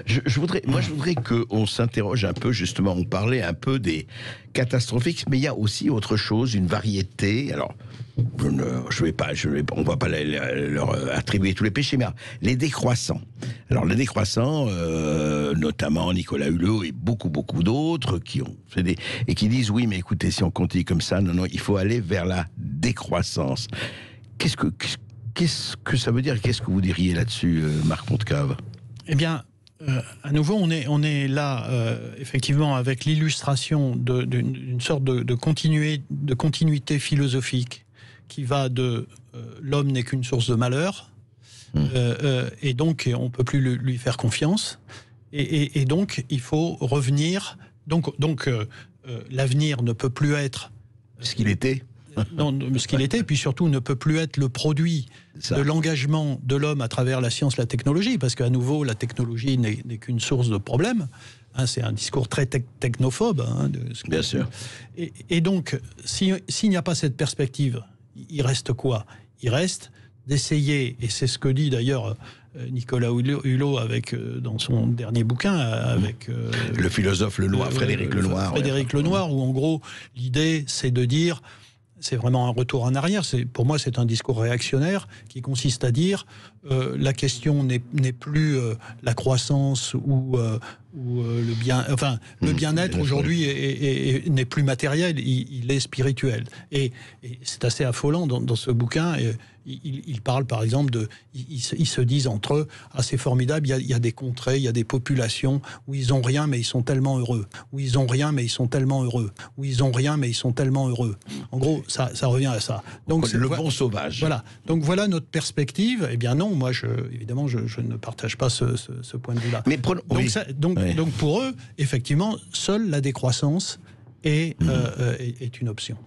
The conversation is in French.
Je voudrais qu'on s'interroge un peu, justement, on parlait un peu des catastrophiques, mais il y a aussi autre chose, une variété. Alors, on va pas leur attribuer tous les péchés, mais les décroissants. Alors, les décroissants, notamment Nicolas Hulot et beaucoup d'autres qui ont fait et qui disent oui, mais écoutez, si on continue comme ça, non, il faut aller vers la décroissance. Qu'est-ce que ça veut dire? Qu'est-ce que vous diriez là-dessus, Marc Montcalve? Eh bien, à nouveau, on est là, effectivement, avec l'illustration d'une sorte de continuité philosophique qui va de l'homme n'est qu'une source de malheur, et donc on ne peut plus lui faire confiance, et donc il faut revenir. Donc l'avenir ne peut plus être ce qu'il était. Non, ce qu'il était, puis surtout ne peut plus être le produit de l'engagement de l'homme à travers la science, la technologie, parce qu'à nouveau, la technologie n'est qu'une source de problème. Hein, c'est un discours très technophobe. Hein, Bien sûr. Et donc, s'il n'y a pas cette perspective, il reste quoi? Il reste d'essayer, et c'est ce que dit d'ailleurs Nicolas Hulot dans son dernier bouquin, avec le philosophe Lenoir, Frédéric Lenoir. Frédéric Lenoir, où en gros, l'idée, c'est de dire... C'est vraiment un retour en arrière. Pour moi, c'est un discours réactionnaire qui consiste à dire la question n'est plus la croissance ou le bien. Enfin, le bien-être aujourd'hui n'est plus matériel, il est spirituel. Et c'est assez affolant dans ce bouquin. Il parle par exemple ils se disent entre eux, c'est formidable. Il y a des contrées, il y a des populations où ils ont rien mais ils sont tellement heureux. Où ils ont rien mais ils sont tellement heureux. Où ils ont rien mais ils sont tellement heureux. En gros, ça revient à ça. Donc le bon sauvage. Voilà. Donc voilà notre perspective. Eh bien non, moi évidemment je ne partage pas ce point de vue-là. Mais donc pour eux, effectivement, seule la décroissance est une option.